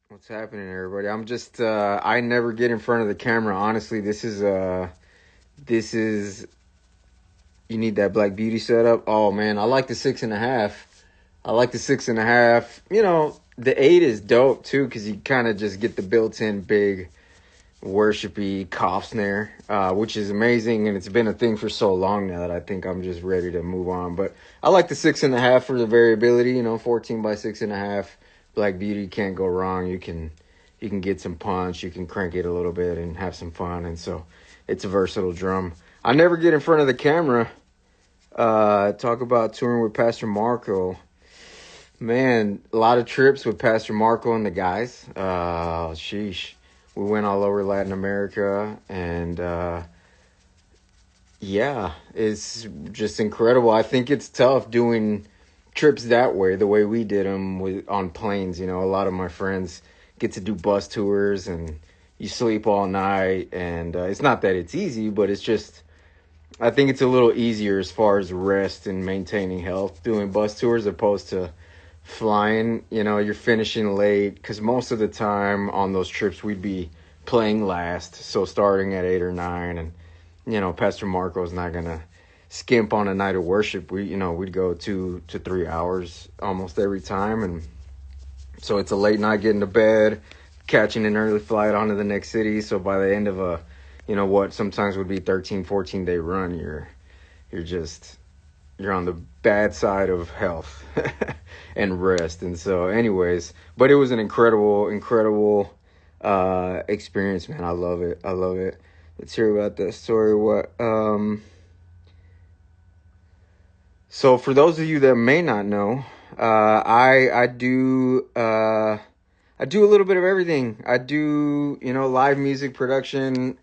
What's happening, everybody? I'm just I never get in front of the camera. Honestly, this is you need that Black Beauty setup. Oh man, I like the 6.5. I like the 6.5. The 8 is dope too because you kind of just get the built-in big worshipy cough snare, which is amazing, and it's been a thing for so long now that I think I'm just ready to move on. But I like the 6.5 for the variability. 14 by 6.5. Black Beauty, can't go wrong. You can get some punch. You can crank it a little bit and have some fun. And so it's a versatile drum. I never get in front of the camera. Talk about touring with Pastor Marco. Man, a lot of trips with Pastor Marco and the guys. Sheesh. We went all over Latin America, and yeah, it's just incredible. I think it's tough doing trips that way, the way we did them on planes. A lot of my friends get to do bus tours, and you sleep all night, and it's not that it's easy, but it's just, I think it's a little easier as far as rest and maintaining health doing bus tours opposed to flying. You're finishing late because most of the time on those trips we'd be playing last, so starting at 8 or 9, and Pastor Marco's not gonna skimp on a night of worship. We'd go 2 to 3 hours almost every time, and so it's a late night getting to bed, catching an early flight onto the next city. So by the end of a what sometimes would be 13-14 day run, you're on the bad side of health and rest. And so anyways, but it was an incredible experience, man. I love it. Let's hear about that story. So for those of you that may not know, I do a little bit of everything. I do live music production.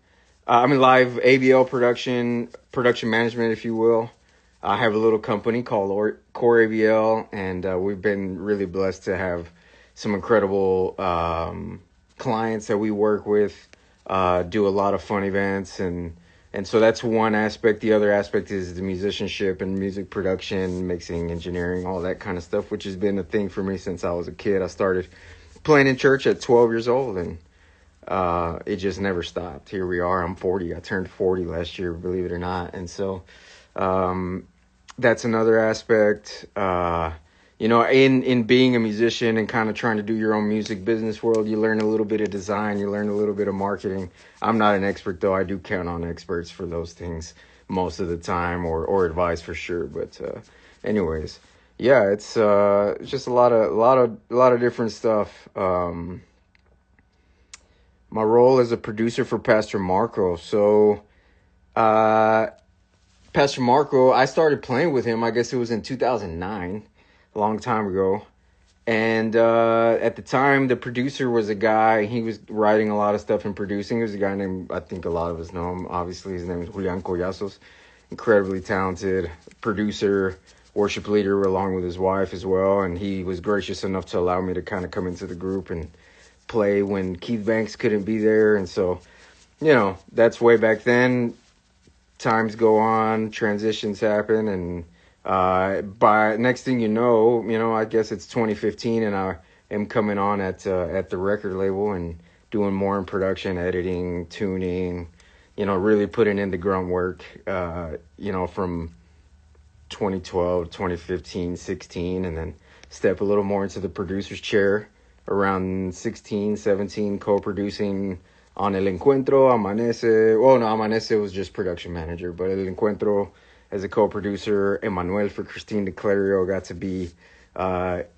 Live AVL production management, if you will. I have a little company called Core AVL, and we've been really blessed to have some incredible clients that we work with. Do a lot of fun events, and so that's one aspect. The other aspect is the musicianship and music production, mixing, engineering, all that kind of stuff, which has been a thing for me since I was a kid. I started playing in church at 12 years old, and it just never stopped. Here we are. I'm 40. I turned 40 last year, believe it or not. And so that's another aspect. In being a musician and kind of trying to do your own music business world, you learn a little bit of design, you learn a little bit of marketing. I'm not an expert, though. I do count on experts for those things most of the time, or advice for sure. But anyways, yeah, it's just a lot of different stuff. My role as a producer for Pastor Marco. So Pastor Marco, I started playing with him, I guess it was in 2009. A long time ago. And at the time, the producer was a guy, he was writing a lot of stuff and producing. He was a guy named, I think a lot of us know him, obviously. His name is Julian Collazos. Incredibly talented producer, worship leader, along with his wife as well. And he was gracious enough to allow me to kind of come into the group and play when Keith Banks couldn't be there. And so, that's way back then. Times go on, transitions happen, and by next thing you know, I guess it's 2015, and I am coming on at the record label and doing more in production, editing, tuning, really putting in the grunt work, from 2012, 2015, 16, and then step a little more into the producer's chair around 16, 17, co-producing on El Encuentro, Amanece. Well, no, Amanece was just production manager, but El Encuentro as a co-producer. Emmanuel for Christine DeClario got to be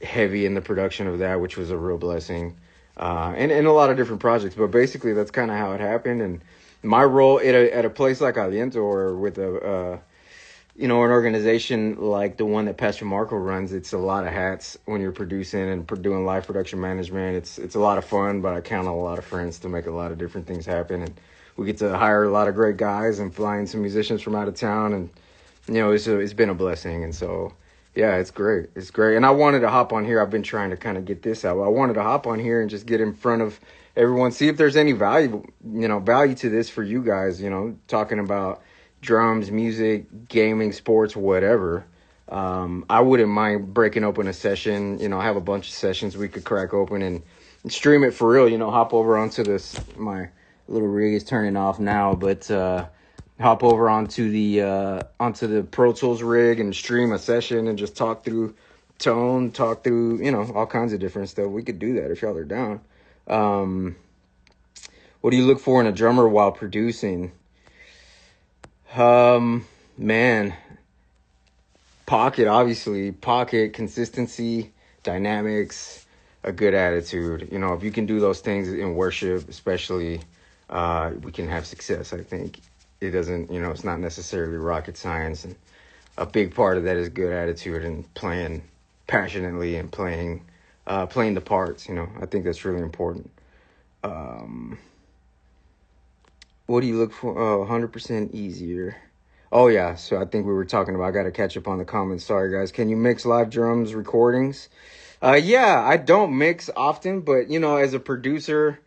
heavy in the production of that, which was a real blessing. And a lot of different projects, but basically that's kind of how it happened. And my role at a place like Aliento, or with an organization like the one that Pastor Marco runs, it's a lot of hats when you're producing and doing live production management. It's a lot of fun, but I count on a lot of friends to make a lot of different things happen. And we get to hire a lot of great guys and fly in some musicians from out of town. And, it's been a blessing. And so, yeah, it's great. It's great. And I wanted to hop on here. I've been trying to kind of get this out. I wanted to hop on here and just get in front of everyone, see if there's any value to this for you guys, talking about drums, music, gaming, sports, whatever. I wouldn't mind breaking open a session. I have a bunch of sessions we could crack open and stream it for real, hop over onto this. My little rig is turning off now, but hop over onto the Pro Tools rig and stream a session and just talk through tone, talk through, all kinds of different stuff. We could do that if y'all are down. What do you look for in a drummer while producing? Man, pocket, consistency, dynamics, a good attitude. If you can do those things in worship, especially, we can have success. I think it doesn't, it's not necessarily rocket science. And a big part of that is good attitude and playing passionately and playing the parts. I think that's really important. What do you look for? 100% easier. Oh, yeah. So I think we were talking about, I got to catch up on the comments. Sorry, guys. Can you mix live drums recordings? Yeah, I don't mix often, but, as a producer,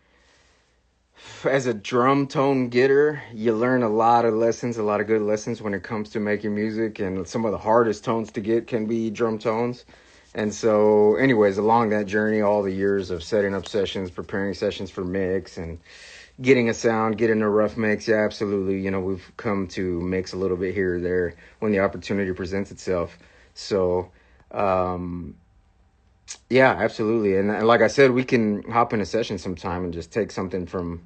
as a drum tone getter, you learn a lot of good lessons when it comes to making music. And some of the hardest tones to get can be drum tones. And so anyways, along that journey, all the years of setting up sessions, preparing sessions for mix and getting a sound, getting a rough mix. Yeah, absolutely. We've come to mix a little bit here or there when the opportunity presents itself. So, yeah, absolutely. And like I said, we can hop in a session sometime and just take something from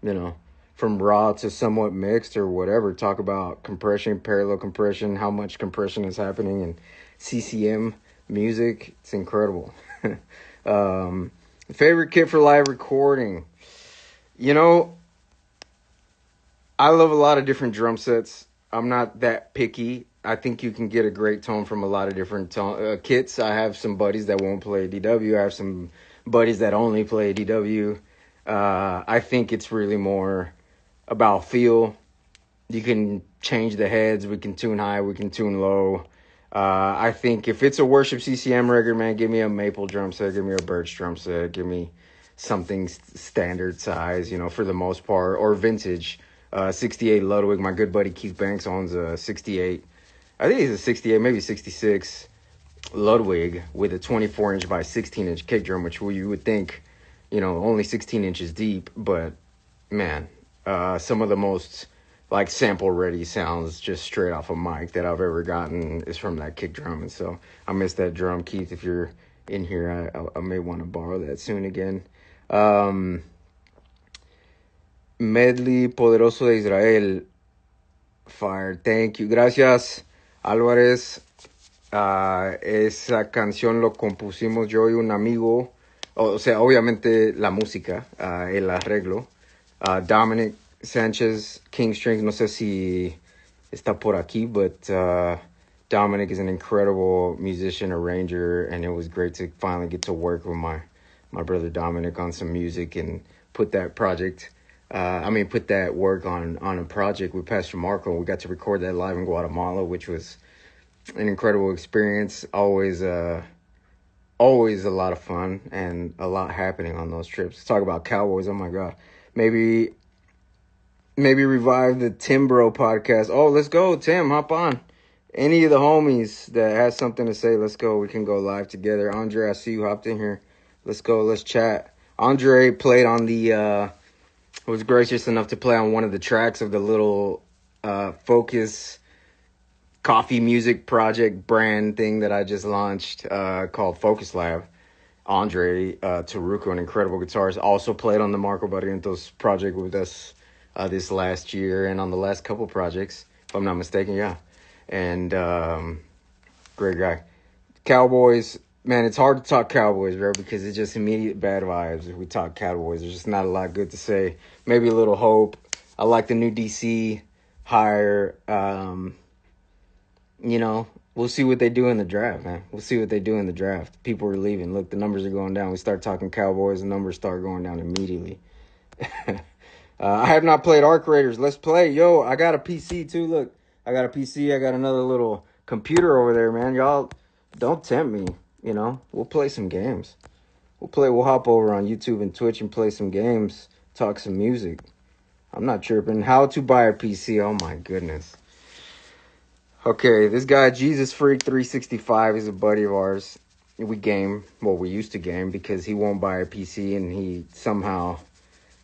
raw to somewhat mixed or whatever. Talk about compression, parallel compression, how much compression is happening in CCM music. It's incredible. Favorite kit for live recording? I love a lot of different drum sets. I'm not that picky. I think you can get a great tone from a lot of different kits. I have some buddies that won't play DW. I have some buddies that only play DW. I think it's really more about feel. You can change the heads. We can tune high. We can tune low. I think if it's a worship CCM record, man, give me a maple drum set. Give me a birch drum set. Give me something standard size, for the most part, or vintage. 68 Ludwig. My good buddy Keith Banks owns a 68. I think he's a 68, maybe 66 Ludwig with a 24-inch by 16-inch kick drum, which you would think, only 16 inches deep. But, man, some of the most, sample-ready sounds just straight off a mic that I've ever gotten is from that kick drum. And so I miss that drum, Keith. If you're in here, I may want to borrow that soon again. Medley Poderoso de Israel. Fire. Thank you. Gracias, Álvarez. Esa canción lo compusimos yo y un amigo. O sea, obviamente la música, el arreglo. Dominic Sanchez, King Strings. No sé si está por aquí, but Dominic is an incredible musician, arranger, and it was great to finally get to work with my brother Dominic on some music and put that work on a project with Pastor Marco. We got to record that live in Guatemala, which was an incredible experience. Always a lot of fun and a lot happening on those trips. Let's talk about Cowboys. Oh my God. Maybe revive the Tim Bro podcast. Oh, let's go, Tim. Hop on. Any of the homies that has something to say, let's go. We can go live together. Andre, I see you hopped in here. Let's go. Let's chat. Andre played on was gracious enough to play on one of the tracks of the little Focus coffee music project brand thing that I just launched called Focus Lab. Andre Taruco, an incredible guitarist, also played on the Marco Barrientos project with us this last year and on the last couple projects, if I'm not mistaken, yeah. And great guy. Cowboys, man, it's hard to talk Cowboys, bro, because it's just immediate bad vibes if we talk Cowboys. There's just not a lot good to say. Maybe a little hope. I like the new DC hire. We'll see what they do in the draft, man. We'll see what they do in the draft. People are leaving. Look, the numbers are going down. We start talking Cowboys, the numbers start going down immediately. I have not played Arc Raiders. Let's play. Yo, I got a PC too. Look, I got a PC. I got another little computer over there, man. Y'all, don't tempt me. We'll play some games. We'll hop over on YouTube and Twitch and play some games, talk some music. I'm not tripping. How to buy a PC. Oh, my goodness. Okay, this guy, Jesus Freak 365, is a buddy of ours. we game. Well, we used to game because he won't buy a PC and he somehow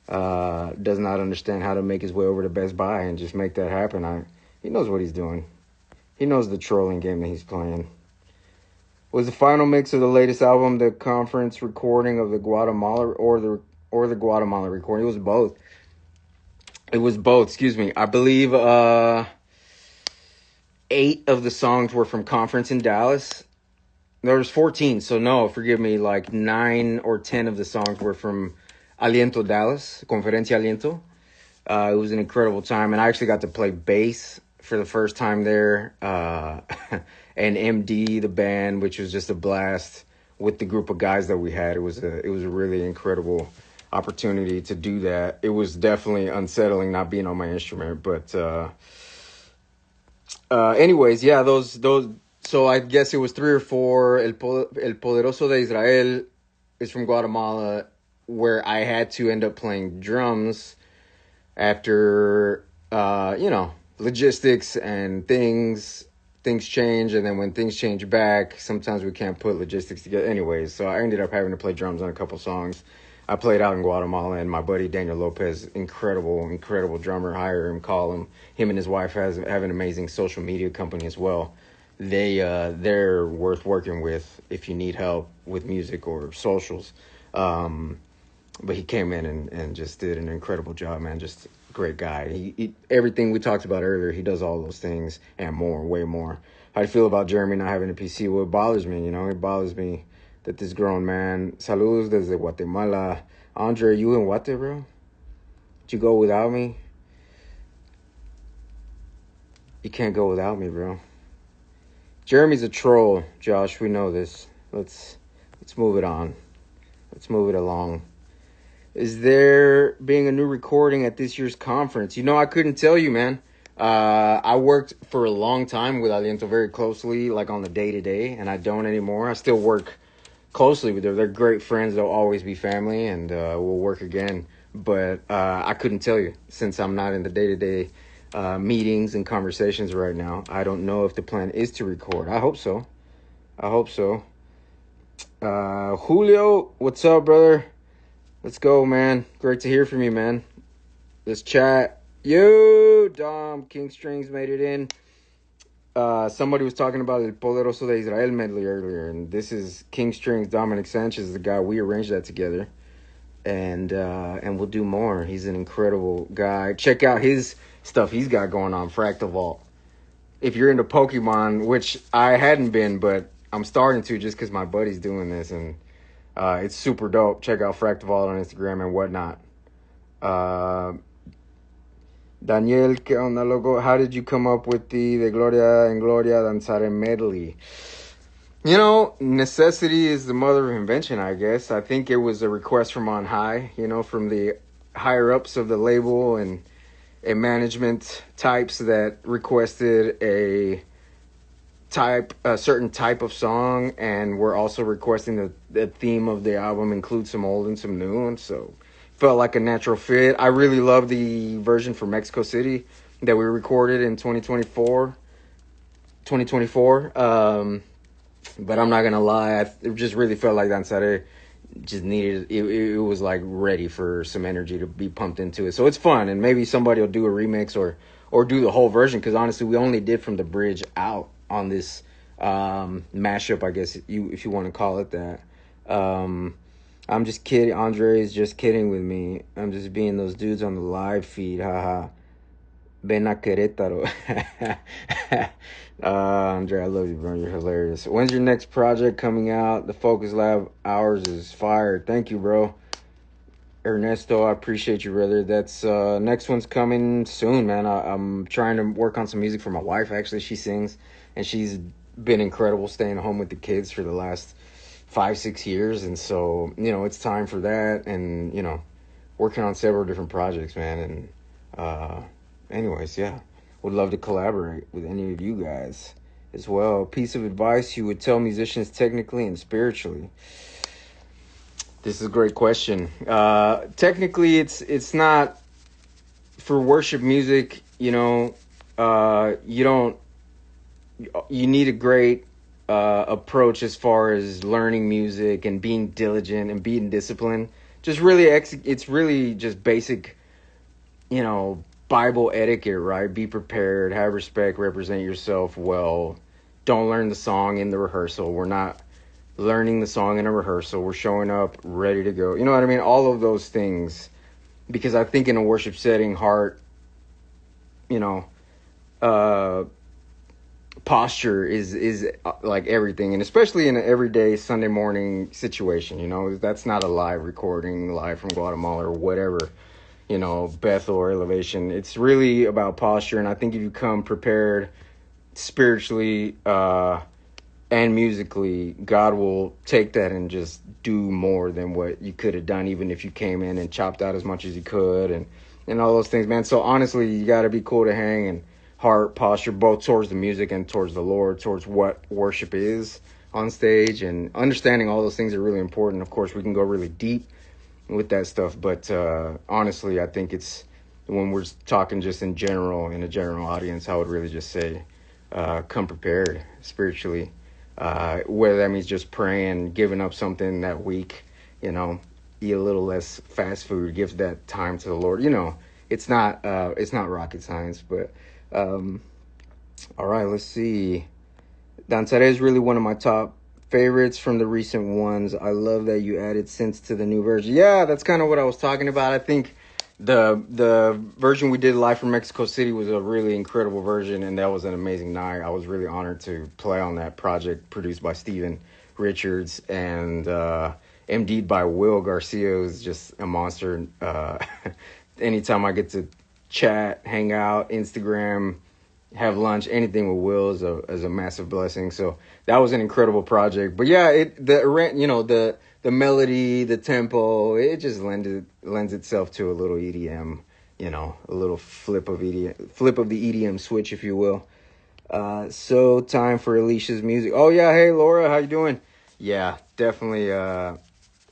does not understand how to make his way over to Best Buy and just make that happen. He knows what he's doing. He knows the trolling game that he's playing. Was the final mix of the latest album the conference recording of the Guatemala or the Guatemala recording? It was both. It was both, excuse me. I believe 8 of the songs were from conference in Dallas. There was 14, so no, forgive me, like 9 or 10 of the songs were from Aliento Dallas, Conferencia Aliento. It was an incredible time, and I actually got to play bass for the first time there. And MD, the band, which was just a blast with the group of guys that we had. It was a really incredible opportunity to do that. It was definitely unsettling not being on my instrument, but anyways, yeah, those. So I guess it was 3 or 4. El Poderoso de Israel is from Guatemala, where I had to end up playing drums after logistics and things change, and then when things change back, sometimes we can't put logistics together. Anyways, so I ended up having to play drums on a couple songs. I played out in Guatemala, and my buddy Daniel Lopez, incredible drummer. Hire him, call him. Him and his wife have an amazing social media company as well. They're worth working with if you need help with music or socials. But he came in and just did an incredible job, man. Just great guy. He everything we talked about earlier, he does all those things and more, way more. How do you feel about Jeremy not having a PC? Well, it bothers me, it bothers me that this grown man, saludos desde Guatemala. Andre, you in Guate, bro? Did you go without me? You can't go without me, bro. Jeremy's a troll, Josh. We know this. Let's move it on. Let's move it along. Is there being a new recording at this year's conference? I couldn't tell you, man. I worked for a long time with Aliento very closely, like on the day-to-day, and I don't anymore. I still work closely with them. They're great friends. They'll always be family, and we'll work again. But I couldn't tell you since I'm not in the day-to-day meetings and conversations right now. I don't know if the plan is to record. I hope so. Julio, what's up, brother? Let's go, man. Great to hear from you, man. Let's chat. Yo, Dom, King Strings made it in. Somebody was talking about El Poderoso de Israel medley earlier, and this is King Strings. Dominic Sanchez, the guy. We arranged that together, and we'll do more. He's an incredible guy. Check out his stuff he's got going on, Fractal Vault. If you're into Pokemon, which I hadn't been, but I'm starting to just because my buddy's doing this, and it's super dope. Check out Fractal Vault on Instagram and whatnot. Daniel, ¿qué onda, loco? How did you come up with the De Gloria en Gloria Danzare medley? Necessity is the mother of invention, I guess. I think it was a request from on high, from the higher-ups of the label and management types that requested a certain type of song, and we're also requesting the theme of the album include some old and some new, and so felt like a natural fit. I really love the version for Mexico City that we recorded in 2024. But I'm not gonna lie, it just really felt like Danzare just needed it was like ready for some energy to be pumped into it. So it's fun, and maybe somebody will do a remix or do the whole version, because honestly we only did from the bridge out on this mashup, I guess if you want to call it that. I'm just kidding. Andre is just kidding with me. I'm just being those dudes on the live feed. Haha. Ven a Querétaro. Andre, I love you, bro. You're hilarious. When's your next project coming out? The Focus Lab Hours is fired. Thank you, bro. Ernesto, I appreciate you, brother. That's next one's coming soon, man. I'm trying to work on some music for my wife. Actually, she sings, and she's been incredible staying home with the kids for the last 5-6 years, and so it's time for that, and working on several different projects, man. And anyways, yeah, would love to collaborate with any of you guys as well. Piece of advice you would tell musicians technically and spiritually. This is a great question. Technically, it's not for worship music. You need a great approach as far as learning music and being diligent and being disciplined. Just really, it's really just basic, Bible etiquette, right? Be prepared, have respect, represent yourself well. Don't learn the song in the rehearsal. We're not learning the song in a rehearsal. We're showing up ready to go. You know what I mean? All of those things. Because I think in a worship setting, heart, posture is like everything, and especially in an everyday Sunday morning situation. That's not a live recording, live from Guatemala or whatever, Bethel or Elevation. It's really about posture, and I think if you come prepared spiritually and musically, God will take that and just do more than what you could have done, even if you came in and chopped out as much as you could and all those things, man. So honestly, you got to be cool to hang, and heart posture, both towards the music and towards the Lord, towards what worship is on stage, and understanding all those things are really important. Of course, we can go really deep with that stuff, but honestly, I think it's, when we're talking just in a general audience, I would really just say come prepared spiritually, whether that means just praying, giving up something that week, eat a little less fast food, give that time to the Lord. It's not rocket science, but all right, let's see. Danzare is really one of my top favorites from the recent ones. I love that you added synths to the new version. Yeah, that's kind of what I was talking about. I think the version we did live from Mexico City was a really incredible version, and that was an amazing night. I was really honored to play on that project produced by Steven Richards and MD'd by Will Garcia, who's just a monster. Anytime I get to chat, hang out, Instagram, have lunch, anything with Will is a massive blessing. So that was an incredible project. But yeah, the melody, the tempo, it just lends itself to a little EDM, a little flip of the EDM switch, if you will. So time for Alicia's music. Oh yeah, hey Laura, how you doing? Yeah, definitely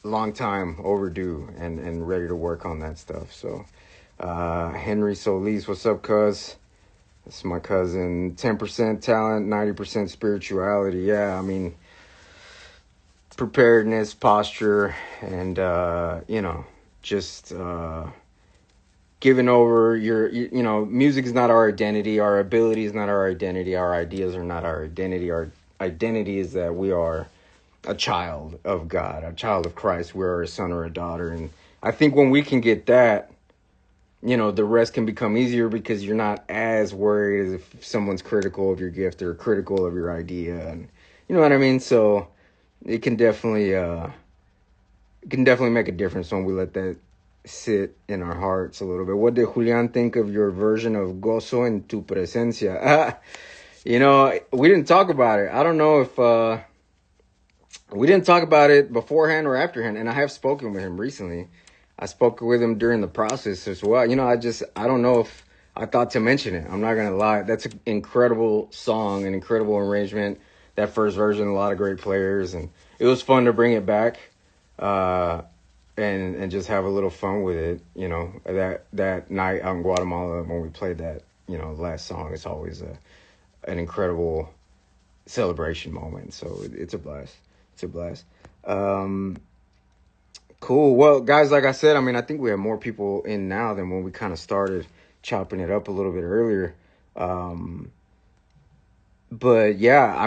long time overdue and ready to work on that stuff. So Henry Solis, what's up, cuz? That's my cousin. 10% talent, 90% spirituality. Yeah, I mean, preparedness, posture, and just giving over your, music is not our identity, our ability is not our identity, our ideas are not our identity. Our identity is that we are a child of God, a child of Christ. We're a son or a daughter, and I think when we can get that, the rest can become easier, because you're not as worried as if someone's critical of your gift or critical of your idea, and you know what I mean. So it can definitely make a difference when we let that sit in our hearts a little bit. What did Julian think of your version of Gozo en tu presencia? We didn't talk about it. I don't know if we didn't talk about it beforehand or afterhand, and I have spoken with him recently. I spoke with him during the process as well. I don't know if I thought to mention it. I'm not going to lie. That's an incredible song, an incredible arrangement. That first version, a lot of great players, and it was fun to bring it back and just have a little fun with it. That night out in Guatemala when we played that, last song, it's always an incredible celebration moment. So it's a blast. It's a blast. Cool. Well, guys, like I said, I think we have more people in now than when we kind of started chopping it up a little bit earlier. But yeah,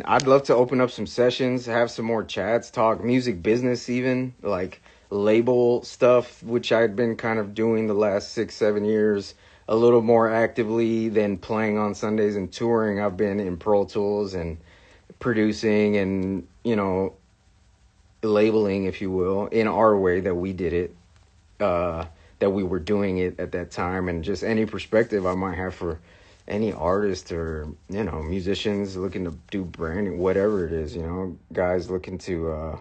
I'd love to open up some sessions, have some more chats, talk music business, even like label stuff, which I'd been kind of doing the last 6-7 years a little more actively than playing on Sundays and touring. I've been in Pro Tools and producing and, labeling, if you will, in our way that we did it, that we were doing it at that time, and just any perspective I might have for any artist or, musicians looking to do branding, whatever it is, guys looking to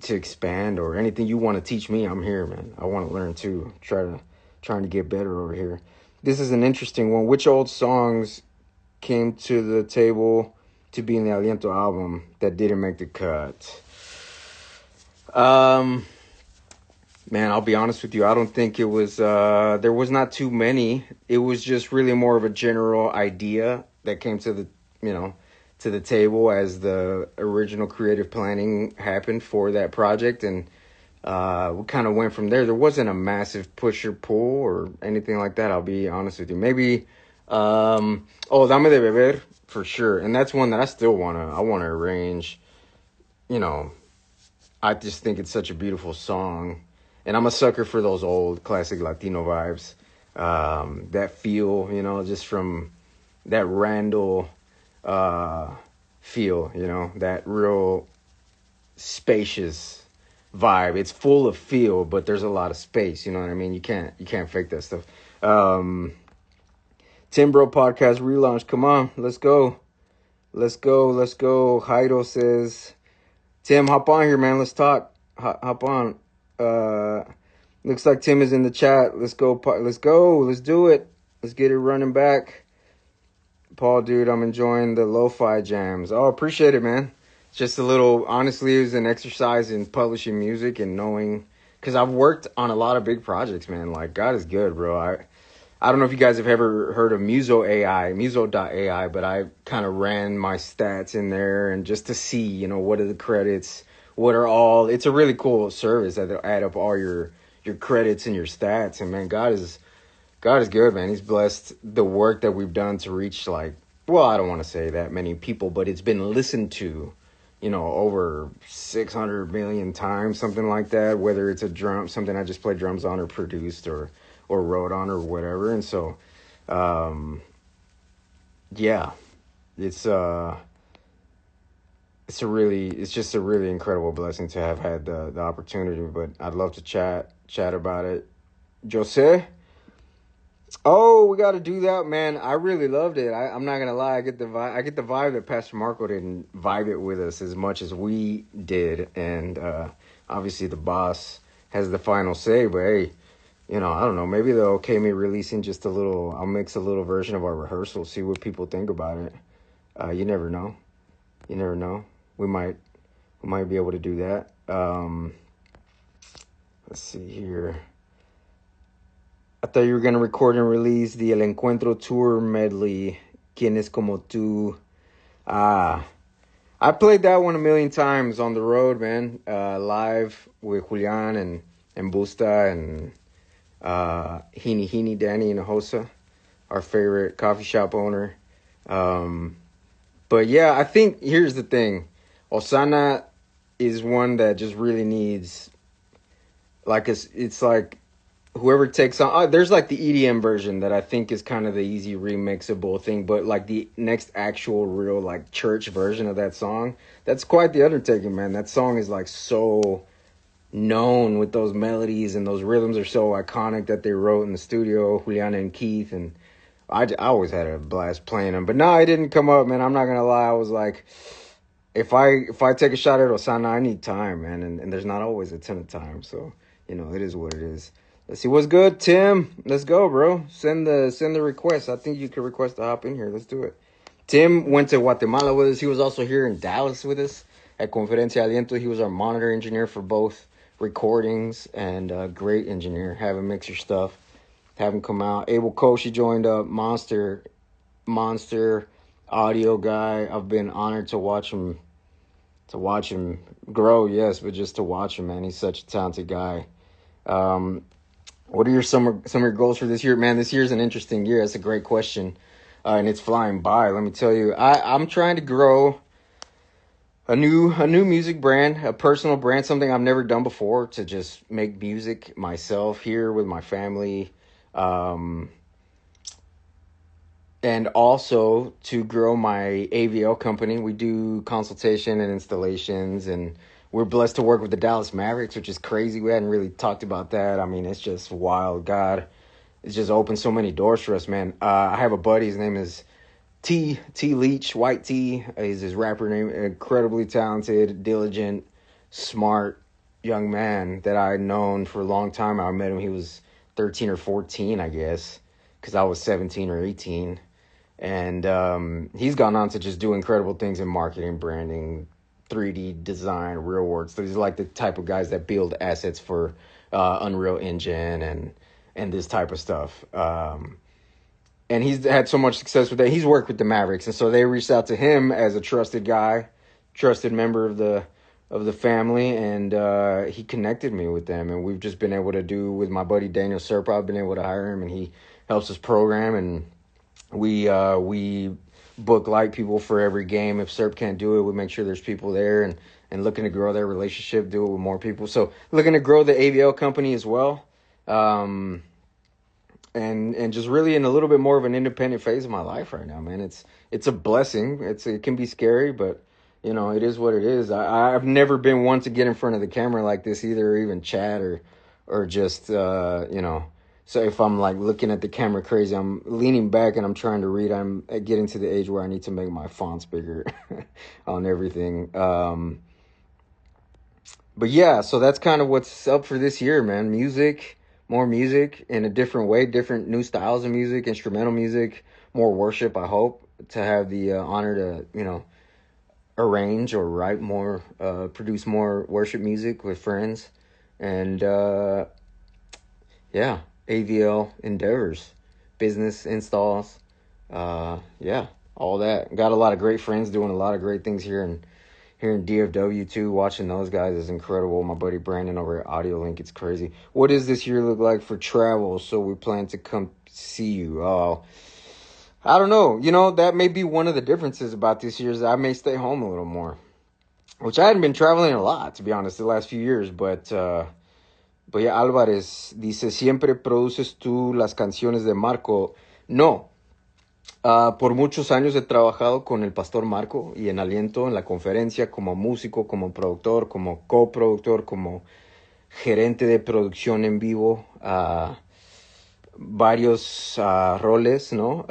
expand, or anything you want to teach me, I'm here, man. I want to learn too, trying to get better over here. This is an interesting one. Which old songs came to the table to be in the Aliento album that didn't make the cut? Man, I'll be honest with you. I don't think it was, there was not too many. It was just really more of a general idea that came to the, to the table as the original creative planning happened for that project, and we kind of went from there. There wasn't a massive push or pull or anything like that. I'll be honest with you. Maybe, Dame de Beber for sure, and that's one that I wanna arrange. You know, I just think it's such a beautiful song, and I'm a sucker for those old classic Latino vibes. That feel, just from that Randall feel, that real spacious vibe. It's full of feel, but there's a lot of space. You know what I mean? You can't fake that stuff. Tim Bro Podcast relaunch. Come on, let's go. Jairo says, Tim, hop on here, man. Let's talk. Hop on. Looks like Tim is in the chat. Let's go. Let's do it. Let's get it running back. Paul, dude, I'm enjoying the lo-fi jams. Oh, appreciate it, man. Just a little, honestly, it was an exercise in publishing music and knowing, because I've worked on a lot of big projects, man. Like, God is good, bro. I don't know if you guys have ever heard of Muso.ai, but I kind of ran my stats in there and just to see, what are the credits, it's a really cool service that they'll add up all your credits and your stats. And man, God is good, man. He's blessed the work that we've done to reach I don't want to say that many people, but it's been listened to, over 600 million times, something like that, whether it's something I just played drums on or produced or wrote on or whatever. And so, yeah, it's just a really incredible blessing to have had the opportunity, but I'd love to chat about it. Jose? Oh, we got to do that, man. I really loved it. I'm not going to lie. I get the vibe that Pastor Marco didn't vibe it with us as much as we did. And, obviously the boss has the final say, but hey, I don't know. Maybe they'll okay me releasing I'll mix a little version of our rehearsal, see what people think about it. You never know. We might be able to do that. Let's see here. I thought you were going to record and release the El Encuentro Tour medley, Quien es como tú. I played that one a million times on the road, man. Live with Julian and Busta and Hini Danny Hinojosa, our favorite coffee shop owner. But yeah, I think here's the thing. Osana is one that just really needs, it's like whoever takes on, there's the EDM version that I think is kind of the easy remixable thing, but the next actual real church version of that song, that's quite the undertaking, man. That song is so known with those melodies, and those rhythms are so iconic that they wrote in the studio, Juliana and Keith, and I always had a blast playing them. But no, it didn't come up, man. I'm not gonna lie. I was like, if I take a shot at Osana, I need time, man, and there's not always a ton of time, so it is what it is. Let's see what's good, Tim. Let's go, bro. Send the request. I think you can request to hop in here. Let's do it. Tim went to Guatemala with us. He was also here in Dallas with us at Conferencia Aliento. He was our monitor engineer for both recordings, and a great engineer. Have him mix your stuff. Have him come out. Abel Koshi joined up. Monster audio guy. I've been honored to watch him grow, yes, but just to watch him, man. He's such a talented guy. What are some of your goals for this year? Man, this year is an interesting year. That's a great question. And it's flying by. Let me tell you, I'm trying to grow a new music brand, a personal brand, something I've never done before, to just make music myself here with my family. And also to grow my AVL company. We do consultation and installations, and we're blessed to work with the Dallas Mavericks, which is crazy. We hadn't really talked about that. I mean, it's just wild. God, it's just opened so many doors for us, man. I have a buddy. His name is T Leach, White T is his rapper name. Incredibly talented, diligent, smart young man that I'd known for a long time. I met him. He was 13 or 14, I guess, because I was 17 or 18. And he's gone on to just do incredible things in marketing, branding, 3D design, real work. So he's the type of guys that build assets for Unreal Engine and this type of stuff. and he's had so much success with that. He's worked with the Mavericks, and so they reached out to him as a trusted guy, trusted member of the family, and he connected me with them, and we've just been able to do with my buddy Daniel Serpa. I've been able to hire him, and he helps us program, and we book light people for every game. If Serp can't do it, we make sure there's people there, and looking to grow their relationship, do it with more people. So looking to grow the AVL company as well. Um, and just really in a little bit more of an independent phase of my life right now, man. It's a blessing. It can be scary, but you know it is what it is. I've never been one to get in front of the camera like this either, or even chat or just you know. So if I'm like looking at the camera crazy, I'm leaning back and I'm trying to read. I'm getting to the age where I need to make my fonts bigger on everything. But yeah, so that's kind of what's up for this year, man. Music, more music in a different way, different new styles of music, instrumental music, more worship. I hope to have the honor to, you know, arrange or write more, produce more worship music with friends, and yeah, AVL endeavors, business installs, yeah, all that. Got a lot of great friends doing a lot of great things here in DFW too. Watching those guys is incredible. My buddy Brandon over at Audio Link, it's crazy. What does this year look like for travel? So we plan to come see you. Oh, I don't know. You know, that may be one of the differences about this year is I may stay home a little more, which I hadn't been traveling a lot, to be honest, the last few years. But yeah, Álvarez dice, ¿siempre produces tú las canciones de Marco? No. Por muchos años he trabajado con el pastor Marco y en Aliento, en la conferencia, como músico, como productor, como coproductor, como gerente de producción en vivo, varios roles, ¿no?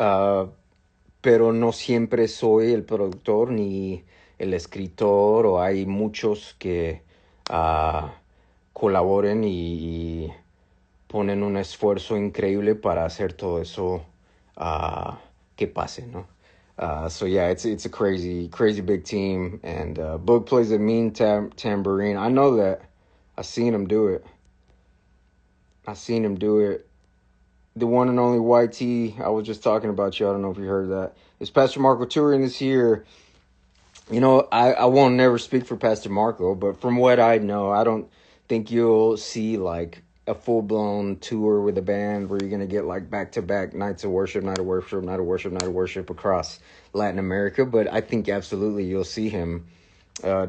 Pero no siempre soy el productor ni el escritor, o hay muchos que colaboren y ponen un esfuerzo increíble para hacer todo eso que pase, ¿no? So yeah, it's a crazy big team, and Boog plays a mean tambourine. I know that. I seen him do it. The one and only YT. I was just talking about you. I don't know if you heard that. Is Pastor Marco touring this year? You know, I won't never speak for Pastor Marco, but from what I know, I don't think you'll see like a full-blown tour with a band where you're going to get like back-to-back nights of worship, night of worship, night of worship, night of worship across Latin America. But I think absolutely you'll see him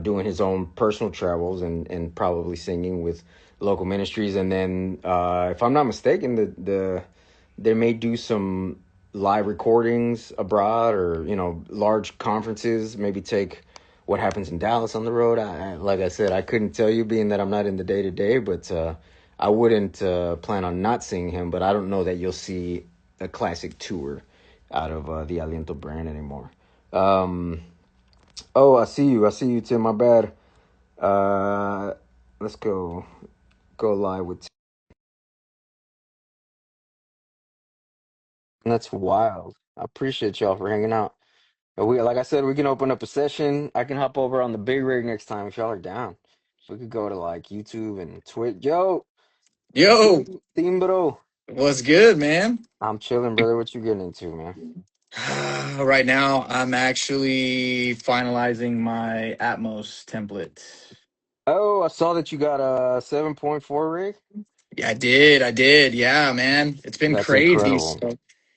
doing his own personal travels and probably singing with local ministries. And then if I'm not mistaken, they may do some live recordings abroad, or, you know, large conferences, maybe take what happens in Dallas on the road. Like I said, I couldn't tell you, being that I'm not in the day-to-day, but I wouldn't plan on not seeing him, but I don't know that you'll see a classic tour out of the Aliento brand anymore. Oh, I see you, Tim. My bad. Let's go live with Tim. That's wild. I appreciate y'all for hanging out. Like I said, we can open up a session. I can hop over on the big rig next time if y'all are down. We could go to like YouTube and Twitch. Yo, Yo, Timbro. what's good, man? I'm chilling, brother. What you getting into, man? Right now, I'm actually finalizing my Atmos template. Oh, I saw that you got a 7.4 rig. Yeah, I did. Yeah, man, it's been That's crazy. incredible. So,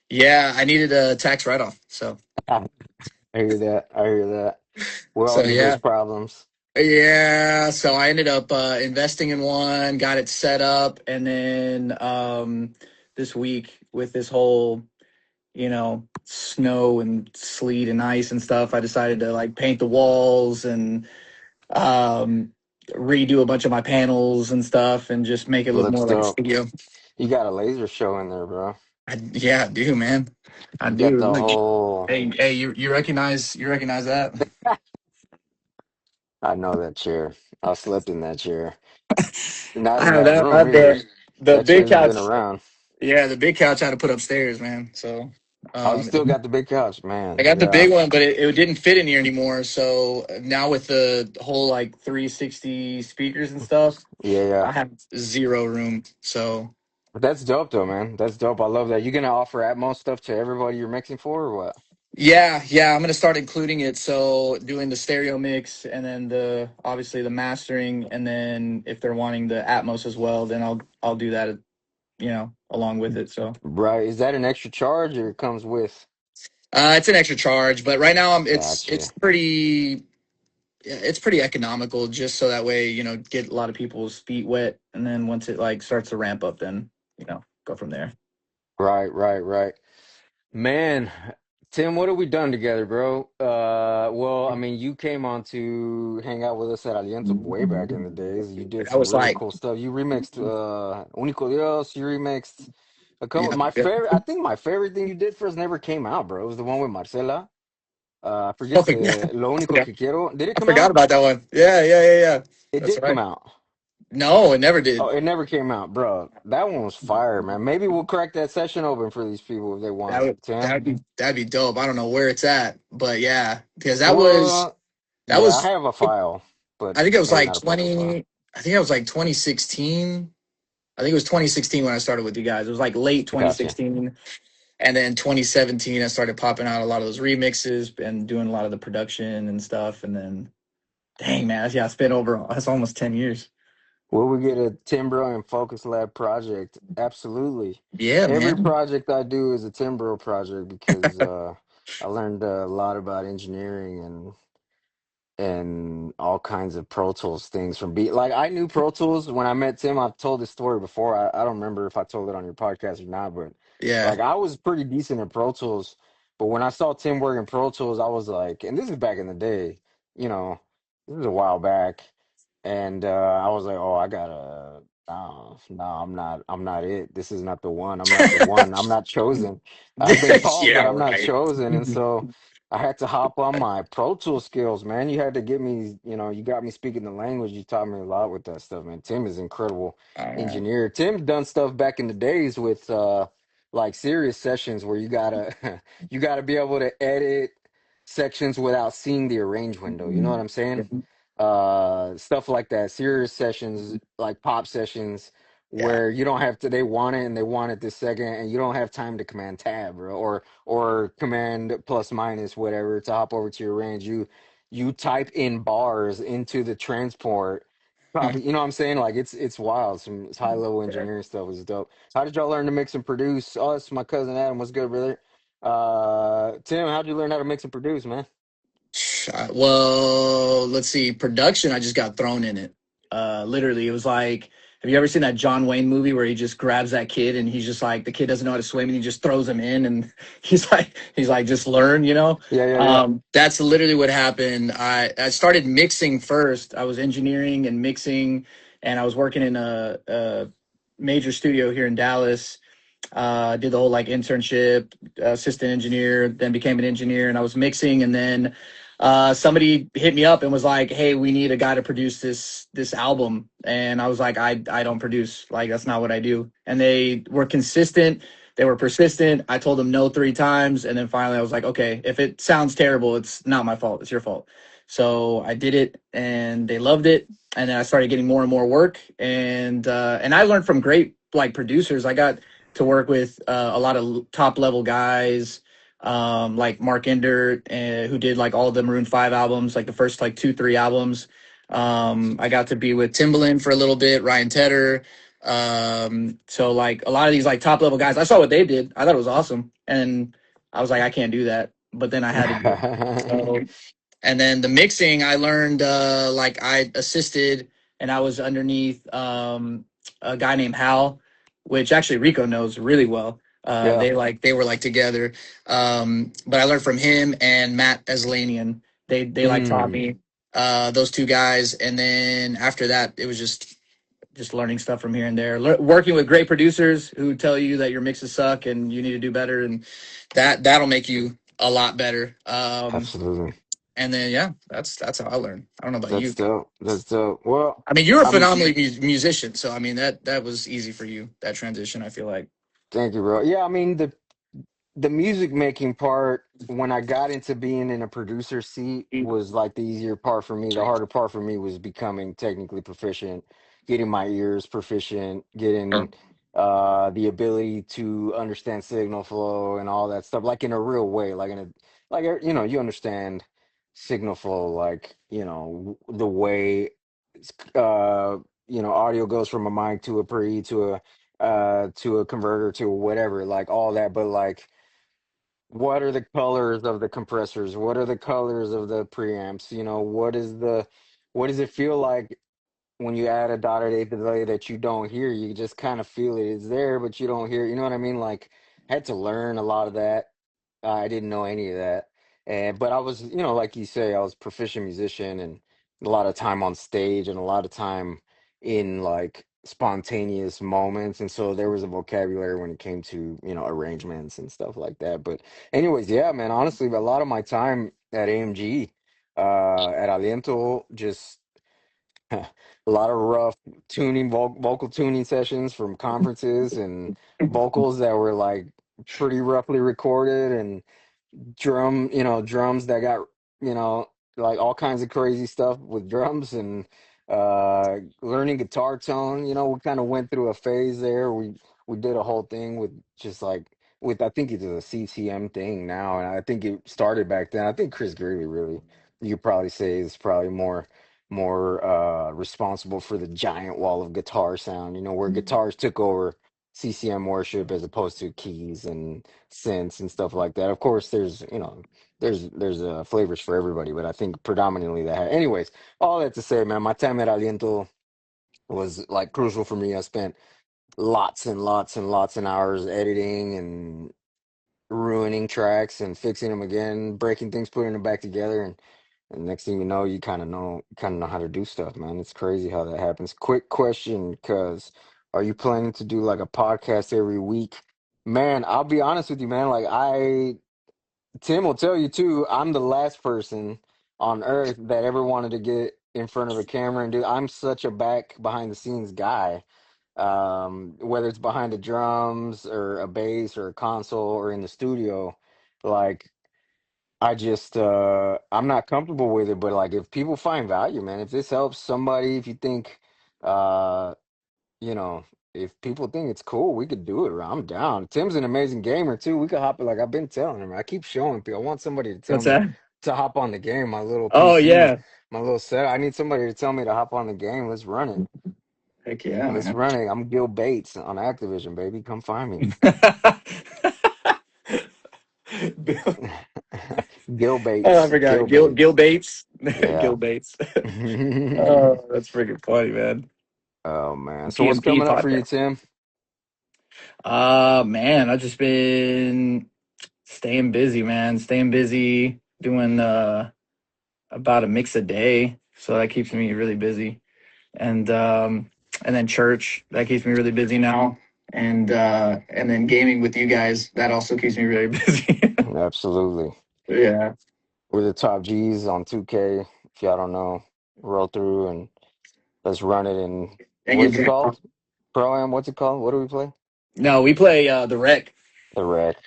yeah, I needed a tax write-off. I hear that. I hear that. We all So need those yeah, problems. yeah. So I ended up investing in one, got it set up, and then this week with this whole, snow and sleet and ice and stuff, I decided to like paint the walls and um, redo a bunch of my panels and stuff and just make it look Looks more like a dope. studio. You got a laser show in there, bro. Yeah, I do, man. I You got do. the Like, whole. hey, you recognize that? I know that chair. I slept in that chair. Not I in have that that. room either. The That big chair's couch. been around. Yeah, the big couch I had to put upstairs, man. So Oh, you um, still got the big couch, I man. got the Yeah. big one, but it didn't fit in here anymore. So now with the whole like 360 speakers and stuff, Yeah, yeah. I have zero room. So That's dope though, man. That's dope. I love that. You gonna offer Atmos stuff to everybody you're mixing for or what? Yeah, yeah, I'm gonna start including it. So doing the stereo mix and then the obviously the mastering, and then if they're wanting the Atmos as well, then I'll do that, along with it. So Right. Is that an extra charge or it comes with? it's an extra charge, but right now Gotcha. it's pretty economical, just so that way get a lot of people's feet wet, and then once it like starts to ramp up, then go from there. Right, right, right. Man, Tim, what have we done together, bro? Well, I mean, you came on to hang out with us at Aliento way back in the days. You did I some was really like, cool stuff. You remixed Único Dios, you remixed a couple yeah, my yeah. favorite I think my favorite thing you did for us never came out, bro. It was the one with Marcela. I Oh, forget the Lo I Único forgot, que quiero. Did it I come forgot out? about that one. Yeah, yeah, yeah, yeah. It That's did come right. out. No, it never Oh, did. it never came out, bro. That one was fire, man. Maybe we'll crack that session open for these people if they That want, would Tim. that'd be dope. I don't know where it's at, but yeah, because Well, that yeah, I was have a file, but I think it was maybe like not a public file. 20. I think it was like 2016. I think it was 2016 when I started with you guys. It was like late Gotcha. 2016, and then 2017 I started popping out a lot of those remixes and doing a lot of the production and stuff. And then, dang man, yeah, it's been over. That's almost 10 years. Will we get a Timbro and Focus Lab project? Absolutely. Yeah, Every man. project I do is a Timbro project because I learned a lot about engineering and all kinds of Pro Tools things from beat. Like I knew Pro Tools when I met Tim. I've told this story before. I don't remember if I told it on your podcast or not, but Yeah. like I was pretty decent at Pro Tools. But when I saw Tim work in Pro Tools, I was like, and this is back in the day, you know, this was a while back, and I was like, oh, I gotta. No, no, I'm not it. This is not the one. I'm not the one. I'm not chosen. I've been called, Yeah, but I'm not right. chosen. And so I had to hop on my Pro Tool skills, man. You had to get me, you got me speaking the language. You taught me a lot with that stuff, man. Tim is incredible Uh, engineer. Tim's done stuff back in the days with like serious sessions where you gotta you gotta be able to edit sections without seeing the arrange window. You know what I'm saying? Stuff like that. Serious sessions, like pop sessions, yeah. where you don't have to. They want it and they want it this second, and you don't have time to command tab, bro, or command plus minus whatever to hop over to your range. You type in bars into the transport. Copy. You know what I'm saying? Like it's wild. Some high level engineering stuff is dope. How did y'all learn to mix and produce? Oh, it's my cousin Adam. What's good, brother? Tim, how'd you learn how to mix and produce, man? Well, let's see. Production, I just got thrown in it. Literally, it was like, have you ever seen that John Wayne movie where he just grabs that kid and he's just like, the kid doesn't know how to swim and he just throws him in and he's like, just learn. Yeah, yeah, yeah. That's literally what happened. I started mixing first. I was engineering and mixing, and I was working in a major studio here in Dallas. Did the whole like internship, assistant engineer, then became an engineer, and I was mixing, and then somebody hit me up and was like, "Hey, we need a guy to produce this album," and I was like, "I don't produce, like that's not what I do." And they were consistent. They were persistent. I told them no 3 times, and then finally I was like, "Okay, if it sounds terrible, it's not my fault. It's your fault." So I did it, and they loved it. And then I started getting more and more work, and I learned from great like producers. I got to work with a lot of top level guys, like Mark Ender, who did like all the Maroon 5 albums, like the first like 2, 3 albums. I got to be with Timbaland for a little bit, Ryan Tedder. So like a lot of these like top level guys, I saw what they did. I thought it was awesome. And I was like, I can't do that. But then I had to do it. So and then the mixing, I learned like I assisted and I was underneath a guy named Hal, which actually Rico knows really well. Yeah. They were like together, but I learned from him and Matt Aslanian. They like taught Mm, me those 2 guys, and then after that, it was just learning stuff from here and there, working with great producers who tell you that your mixes suck and you need to do better, and that'll make you a lot better. absolutely. And then yeah, that's how I learned. I don't know about That's you. dope. That's dope. Well, I mean, you're a I'm phenomenally musician, so I mean that was easy for you, that transition. I feel like. thank you, bro. Yeah, I mean the music making part when I got into being in a producer seat was like the easier part for me. The harder part for me was becoming technically proficient, getting my ears proficient, getting the ability to understand signal flow and all that stuff, like in a real way, like in a like you understand signal flow, like the way uh audio goes from a mic to a pre to a converter to whatever, like all that, but like what are the colors of the compressors? What are the colors of the preamps? What does it feel like when you add a dotted eighth delay that you don't hear? You just kind of feel it. It's there, but you don't hear it. You know what I mean? Like, I had to learn a lot of that. I didn't know any of that. And but I was, like you say, I was a proficient musician and a lot of time on stage and a lot of time in like spontaneous moments. And so there was a vocabulary when it came to, arrangements and stuff like that. But anyways, yeah, man, honestly, a lot of my time at AMG, at Aliento, just a lot of rough vocal tuning sessions from conferences and vocals that were like pretty roughly recorded and drums that got, you know, like all kinds of crazy stuff with drums and learning guitar tone. We kind of went through a phase there. We did a whole thing with just like with I think it's a CCM thing now, and I think it started back then. I think Chris Greeley really, you could probably say, is probably more responsible for the giant wall of guitar sound, where guitars took over CCM worship as opposed to keys and synths and stuff like that. Of course, there's flavors for everybody, but I think predominantly that. Anyways, all that to say, man, my time at Aliento was like crucial for me. I spent lots and lots and lots of hours editing and ruining tracks and fixing them again, breaking things, putting them back together, and next thing you know, you kind of know how to do stuff, man. It's crazy how that happens. Quick question, cuz are you planning to do like a podcast every week? Man, I'll be honest with you, man. Like Tim will tell you too, I'm the last person on earth that ever wanted to get in front of a camera and do. I'm such a back behind the scenes guy. Whether it's behind the drums or a bass or a console or in the studio, like I'm not comfortable with it, but like if people find value, man, if this helps somebody, if you think uh you know, if people think it's cool, we could do it. I'm down. Tim's an amazing gamer too. We could hop, like I've been telling him. I keep showing people. I want somebody to tell What's me that? to hop on the game. My little Oh PC, yeah. my little set. I need somebody to tell me to hop on the game. Let's run it. Heck yeah, Let's man. run it. I'm Gil Bates on Activision, baby. Come find me. Bill, Gil oh, I Bates. forgot. Gil Gil Bates. Bates. Yeah. Gil Bates. Oh, that's freaking funny, man. Oh man. So what's PMP coming up for you, podcast. Tim? Man, I've just been staying busy, man. Staying busy, doing about a mix a day. So that keeps me really busy. And then church, that keeps me really busy now. And then gaming with you guys, that also keeps me really busy. Absolutely. Yeah. We're the top G's on 2K. If y'all don't know, roll through and let's run it. And And what you're is it called? Pro Am? What's it called? What do we play? No, we play the rec. The Rec.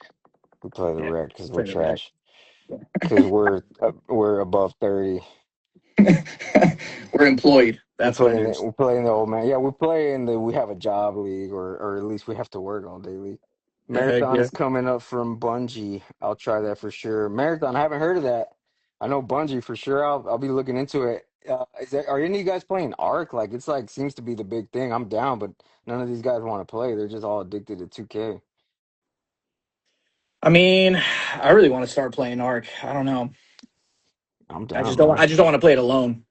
We play the Yeah, Rec because we're play the rec. trash. Because we're above 30. We're employed. That's what it is. We play in the old man. Yeah, we have a job league, or at least we have to work all day league. Heck Marathon yeah. is coming up from Bungie. I'll try that for sure. Marathon, I haven't heard of that. I know Bungie for sure. I'll be looking into it. Are any of you guys playing Arc? Like it's like seems to be the big thing. I'm down, but none of these guys want to play. They're just all addicted to 2K. I mean, I really want to start playing Ark. I don't know. I'm I just down, don't. I man. just don't want to play it alone.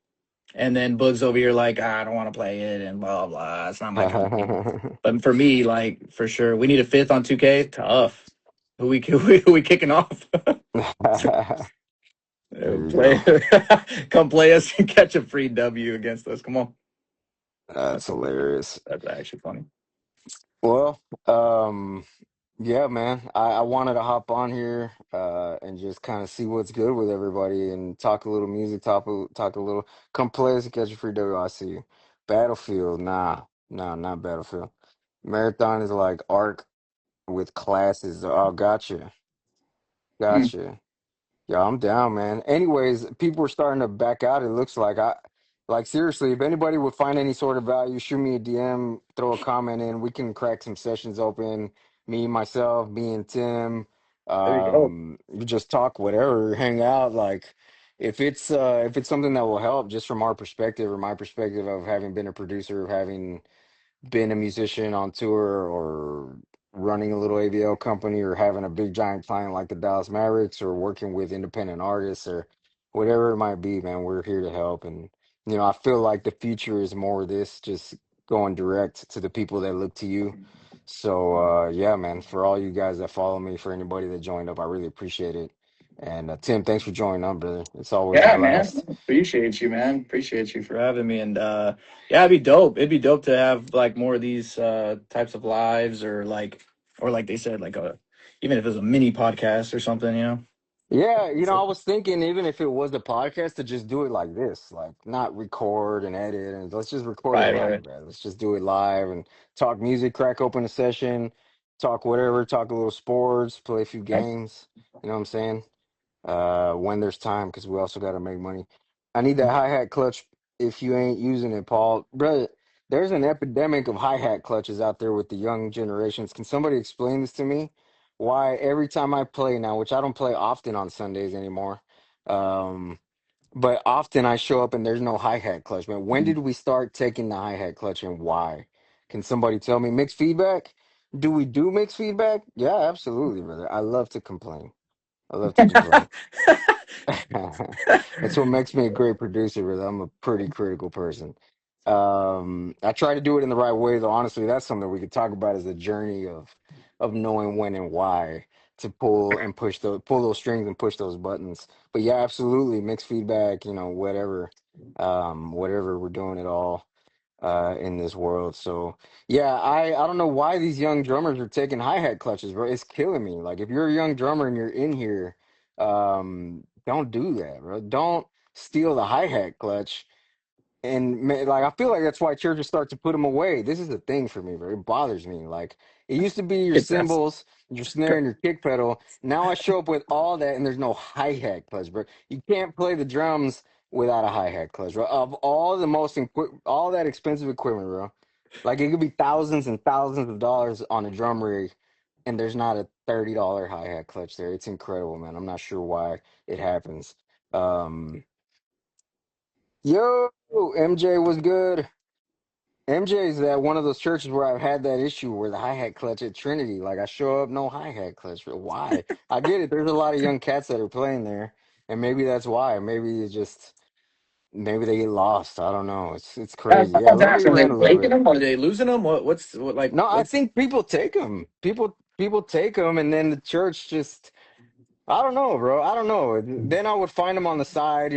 And then Boog's over here like, I don't want to play it, and blah blah. It's not my kind of thing. But for me, like for sure, we need a fifth on 2K. Tough. Who we kicking off? There you Play, go. come play us and catch a free W against us. Come on, That's that's hilarious. hilarious. That's actually funny. Well, yeah, man. I wanted to hop on here and just kind of see what's good with everybody and talk a little music, talk a little. Come play us and catch a free WIC. Battlefield, nah, nah, not Battlefield. Marathon is like Arc with classes. Oh, gotcha, Hmm. gotcha. Yeah, I'm down, man. Anyways, people are starting to back out. It looks like Like seriously, if anybody would find any sort of value, shoot me a DM, throw a comment in. We can crack some sessions open. Me, myself, me and Tim. There you go. We just talk whatever, hang out. Like if it's something that will help just from our perspective or my perspective of having been a producer, of having being a musician on tour or running a little AVL company or having a big giant client like the Dallas Mavericks or working with independent artists or whatever it might be, man, we're here to help. And, I feel like the future is more of this, just going direct to the people that look to you. So, yeah, man, for all you guys that follow me, for anybody that joined up, I really appreciate it. And Tim, thanks for joining up, brother. It's always a Yeah, man. blast. Appreciate you, man. Appreciate you for having me. And yeah, it'd be dope. It'd be dope to have like more of these types of lives or like they said, like a even if it was a mini podcast or something, you know? Yeah, I So- was thinking even if it was a podcast to just do it like this, like not record and edit and let's just record it Right, live, right. man. Let's just do it live and talk music, crack open a session, talk whatever, talk a little sports, play a few Right. games. You know what I'm saying? When there's time, because we also got to make money. I need that hi-hat clutch if you ain't using it, Paul. Brother, there's an epidemic of hi-hat clutches out there with the young generations. Can somebody explain this to me? Why every time I play now, which I don't play often on Sundays anymore, um, but often I show up and there's no hi-hat clutch, man. When did we start taking the hi-hat clutch and why? Can somebody tell me? Mixed feedback? Do we do mixed feedback? Yeah, absolutely, brother. I love to complain. I love to complain. That's what makes me a great producer, because I'm a pretty critical person. I try to do it in the right way, though. Honestly, that's something we could talk about as a journey of knowing when and why to pull and pull those strings and push those buttons. But yeah, absolutely, mixed feedback, whatever, whatever we're doing it all in this world. So yeah, I don't know why these young drummers are taking hi-hat clutches, bro. It's killing me. Like if you're a young drummer and you're in here, don't do that, bro. Don't steal the hi-hat clutch. And like I feel like that's why churches start to put them away. This is the thing for me, bro. It bothers me. Like it used to be your It does. cymbals, your snare, and your kick pedal. Now I show up with all that, and there's no hi-hat clutch, bro. You can't play the drums without a hi-hat clutch, bro. Of all the all that expensive equipment, bro. Like it could be thousands and thousands of dollars on a drum rig, and there's not a $30 hi-hat clutch there. It's incredible, man. I'm not sure why it happens. Yo, MJ was good. MJ's at one of those churches where I've had that issue where the hi-hat clutch at Trinity. Like I show up, no hi-hat clutch. Why? I get it. There's a lot of young cats that are playing there, and maybe that's why. Maybe they get lost. I don't know. It's Yeah, crazy. Yeah, someone's let me asking, are they rant a little breaking bit. them? Are they losing them? No, I What's think people take them. People take them, and then the church just I don't know, bro. I don't know. Then I would find them on the side,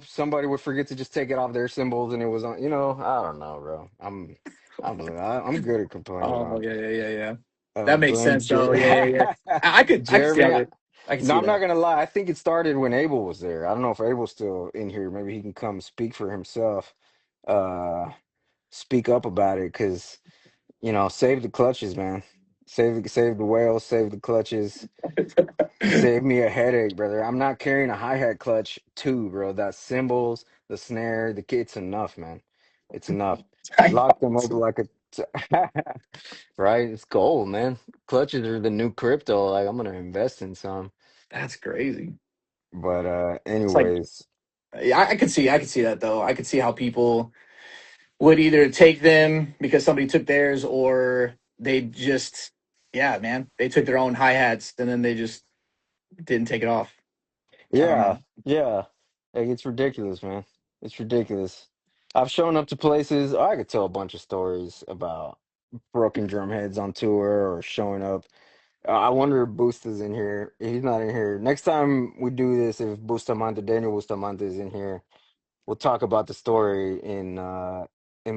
somebody would forget to just take it off their symbols and it was on, I don't know, bro. I'm good at complaining oh on yeah, yeah, yeah, yeah. That makes blame sense though. Yeah, yeah, yeah. I could see Jeremy. that. I can No, see I'm not that. gonna lie. I think it started when Abel was there. I don't know if Abel's still in here. Maybe he can come speak for himself. Uh, speak up about it because, save the clutches, man. Save the whales, save the clutches. Save me a headache, brother. I'm not carrying a hi-hat clutch too, bro. That cymbals, the snare, it's enough, man. It's enough. Lock them up like a right. It's gold, man. Clutches are the new crypto. Like I'm gonna invest in some. That's crazy. But It's like anyways, yeah, I could see that though. I could see how people would either take them because somebody took theirs, or they just, yeah, man, they took their own hi hats and then they just didn't take it off. I don't yeah, know. yeah. Like, it's ridiculous, man. It's ridiculous. I've shown up to places. I could tell a bunch of stories about broken drum heads on tour or showing up. I wonder if Busta's in here. He's not in here. Next time we do this, if Daniel Bustamante is in here, we'll talk about the story in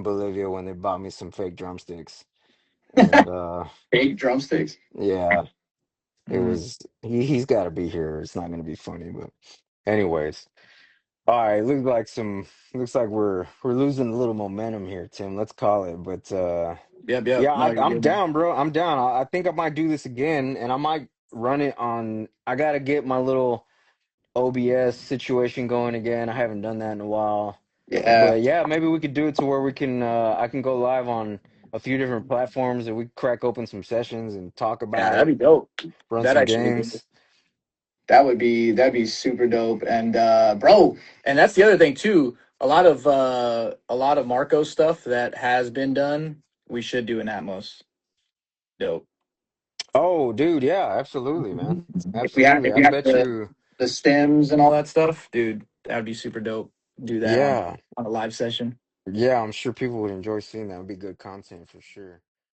Bolivia when they bought me some fake drumsticks. And Fake drumsticks. yeah, it Mm. was he's got to be here. It's not going to be funny, but anyways. All right, looks like we're losing a little momentum here, Tim. Let's call it. But Yep, yep. yeah, No, you're I'm good, man. down, bro. I'm down. I think I might do this again, and I might run it on. I gotta get my little OBS situation going again. I haven't done that in a while. Yeah. But yeah, maybe we could do it to where we can I can go live on a few different platforms and we crack open some sessions and talk Yeah, about that'd it, be dope. run That some actually be games. that'd be super dope. And bro, and that's the other thing too. A lot of Marco stuff that has been done, we should do in Atmos. Dope. Oh, dude, yeah, absolutely, man. If Absolutely. I we have bet you. the stems and all that stuff, dude, that would be super dope. Do that Yeah. on a live session. Yeah, I'm sure people would enjoy seeing that. Would be good content for sure.